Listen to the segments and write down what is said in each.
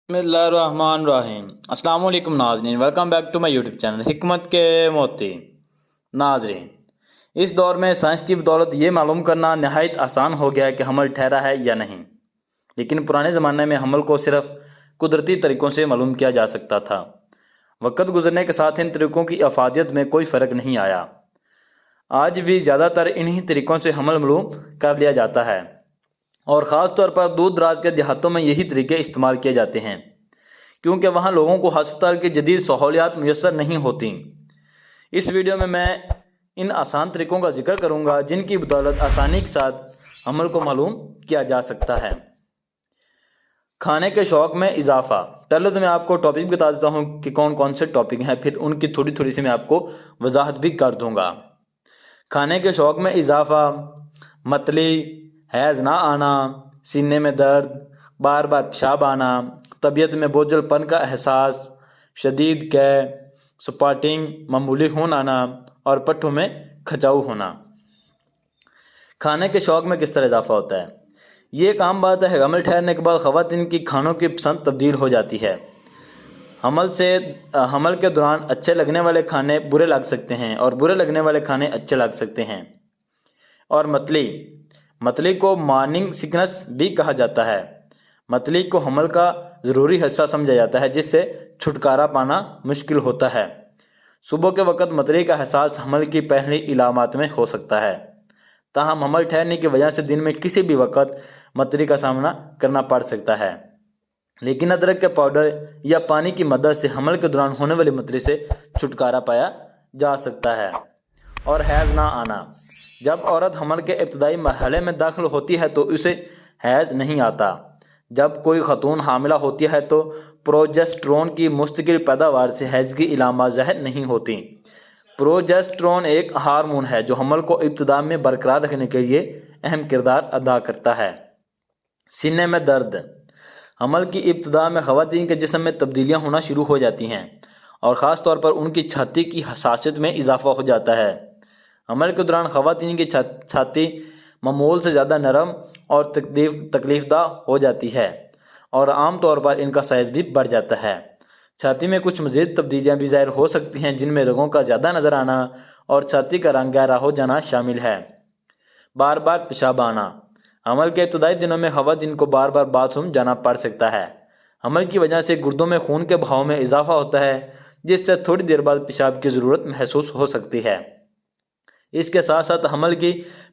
بسم اللہ الرحمن الرحیم۔ السلام علیکم ناظرین، welcome back to my YouTube channel حکمت کے موتی۔ ناظرین، اس دور میں سائنس کی بدولت یہ معلوم کرنا نہایت آسان ہو گیا ہے کہ حمل ٹھہرا ہے یا نہیں، لیکن پرانے زمانے میں حمل کو صرف قدرتی طریقوں سے معلوم کیا جا سکتا تھا۔ وقت گزرنے کے ساتھ ان طریقوں کی افادیت میں کوئی فرق نہیں آیا۔ آج بھی زیادہ تر انہی طریقوں سے حمل معلوم کر لیا جاتا ہے، اور خاص طور پر دور دراز کے دیہاتوں میں یہی طریقے استعمال کیے جاتے ہیں، کیونکہ وہاں لوگوں کو ہسپتال کی جدید سہولیات میسر نہیں ہوتیں۔ اس ویڈیو میں ان آسان طریقوں کا ذکر کروں گا جن کی بدولت آسانی کے ساتھ حمل کو معلوم کیا جا سکتا ہے۔ کھانے کے شوق میں اضافہ۔ پہلے تو میں آپ کو ٹاپک بتا دیتا ہوں کہ کون کون سے ٹاپک ہیں، پھر ان کی تھوڑی تھوڑی سی میں آپ کو وضاحت بھی کر دوں گا۔ کھانے کے شوق میں اضافہ، متلی، حیض نہ آنا، سینے میں درد، بار بار پیشاب آنا، طبیعت میں بوجھل پن کا احساس، شدید قے، سپاٹنگ، معمولی خون آنا اور پٹھوں میں کھچاؤ ہونا۔ کھانے کے شوق میں کس طرح اضافہ ہوتا ہے؟ یہ ایک عام بات ہے، حمل ٹھہرنے کے بعد خواتین کی کھانوں کی پسند تبدیل ہو جاتی ہے۔ حمل کے دوران اچھے لگنے والے کھانے برے لگ سکتے ہیں اور برے لگنے والے کھانے اچھے لگ سکتے ہیں۔ اور متلی کو مارننگ سکنس بھی کہا جاتا ہے۔ متلی کو حمل کا ضروری حصہ سمجھا جاتا ہے جس سے چھٹکارا پانا مشکل ہوتا ہے۔ صبح کے وقت متلی کا احساس حمل کی پہلی علامات میں ہو سکتا ہے، تاہم حمل ٹھہرنے کی وجہ سے دن میں کسی بھی وقت متلی کا سامنا کرنا پڑ سکتا ہے، لیکن ادرک کے پاؤڈر یا پانی کی مدد سے حمل کے دوران ہونے والی متلی سے چھٹکارا پایا جا سکتا ہے۔ اور حیض نہ آنا۔ جب عورت حمل کے ابتدائی مرحلے میں داخل ہوتی ہے تو اسے حیض نہیں آتا۔ جب کوئی خاتون حاملہ ہوتی ہے تو پروجسٹرون کی مستقل پیداوار سے حیض کی علامات ظاہر نہیں ہوتی۔ پروجسٹرون ایک ہارمون ہے جو حمل کو ابتدا میں برقرار رکھنے کے لیے اہم کردار ادا کرتا ہے۔ سینے میں درد۔ حمل کی ابتدا میں خواتین کے جسم میں تبدیلیاں ہونا شروع ہو جاتی ہیں، اور خاص طور پر ان کی چھاتی کی حساسیت میں اضافہ ہو جاتا ہے۔ حمل کے دوران خواتین کی چھاتی معمول سے زیادہ نرم اور تکلیف دہ ہو جاتی ہے، اور عام طور پر ان کا سائز بھی بڑھ جاتا ہے۔ چھاتی میں کچھ مزید تبدیلیاں بھی ظاہر ہو سکتی ہیں، جن میں رگوں کا زیادہ نظر آنا اور چھاتی کا رنگ گہرا ہو جانا شامل ہے۔ بار بار پیشاب آنا۔ حمل کے ابتدائی دنوں میں خواتین کو بار بار باتھ روم جانا پڑ سکتا ہے۔ حمل کی وجہ سے گردوں میں خون کے بہاؤ میں اضافہ ہوتا ہے، جس سے تھوڑی دیر بعد پیشاب کی ضرورت محسوس ہو سکتی ہے۔ اس کے ساتھ ساتھ حمل کی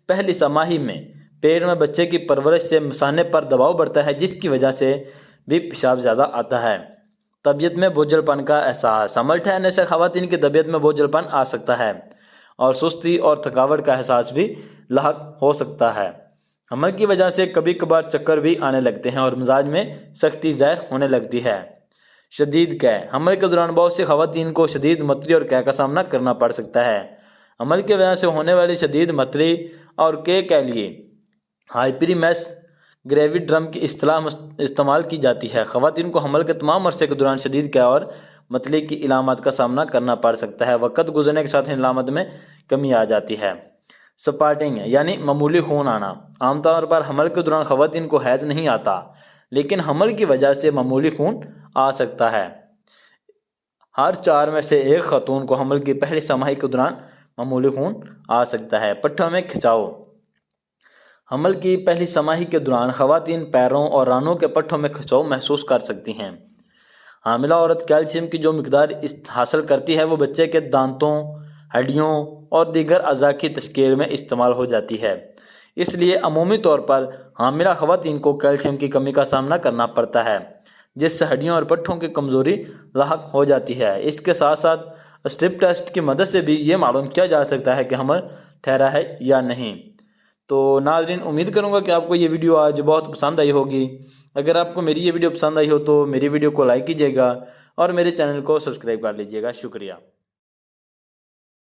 پہلی سہ ماہی میں پیٹ میں بچے کی پرورش سے مثانے پر دباؤ بڑھتا ہے، جس کی وجہ سے بھی پیشاب زیادہ آتا ہے۔ طبیعت میں بوجھل پن کا احساس۔ حمل ٹھہرنے سے خواتین کی طبیعت میں بوجھل پن آ سکتا ہے اور سستی اور تھکاوٹ کا احساس بھی لاحق ہو سکتا ہے۔ حمل کی وجہ سے کبھی کبھار چکر بھی آنے لگتے ہیں اور مزاج میں سختی ظاہر ہونے لگتی ہے۔ شدید قے۔ حمل کے دوران بہت سی خواتین کو شدید متلی اور قے کا سامنا کرنا پڑ سکتا ہے۔ حمل کی وجہ سے ہونے والی شدید متلی اور قے کے لیے ہائپریمیس گریویڈرم کی اصطلاح استعمال کی جاتی ہے۔ خواتین کو حمل کے تمام عرصے کے دوران شدید قے اور متلی کی علامات کا سامنا کرنا پڑ سکتا ہے۔ وقت گزرنے کے ساتھ ان علامات میں کمی آ جاتی ہے۔ سپاٹنگ یعنی معمولی خون آنا۔ عام طور پر حمل کے دوران خواتین کو حیض نہیں آتا، لیکن حمل کی وجہ سے معمولی خون آ سکتا ہے۔ ہر 4 میں سے 1 خاتون کو حمل کی پہلی سہ ماہی کے دوران معمولی خون آ سکتا ہے۔ پٹھوں میں کھچاؤ۔ حمل کی پہلی سہ ماہی کے دوران خواتین پیروں اور رانوں کے پٹھوں میں کھچاؤ محسوس کر سکتی ہیں۔ حاملہ عورت کیلشیم کی جو مقدار حاصل کرتی ہے وہ بچے کے دانتوں، ہڈیوں اور دیگر اعضاء کی تشکیل میں استعمال ہو جاتی ہے۔ اس لیے عمومی طور پر حاملہ خواتین کو کیلشیم کی کمی کا سامنا کرنا پڑتا ہے، جس سے ہڈیوں اور پٹھوں کی کمزوری لاحق ہو جاتی ہے۔ اس کے ساتھ ساتھ اسٹرپ ٹیسٹ کی مدد سے بھی یہ معلوم کیا جا سکتا ہے کہ حمل ٹھہرا ہے یا نہیں۔ تو ناظرین، امید کروں گا کہ آپ کو یہ ویڈیو آج بہت پسند آئی ہوگی۔ اگر آپ کو میری یہ ویڈیو پسند آئی ہو تو میری ویڈیو کو لائک کیجیے گا اور میرے چینل کو سبسکرائب کر لیجیے گا۔ شکریہ۔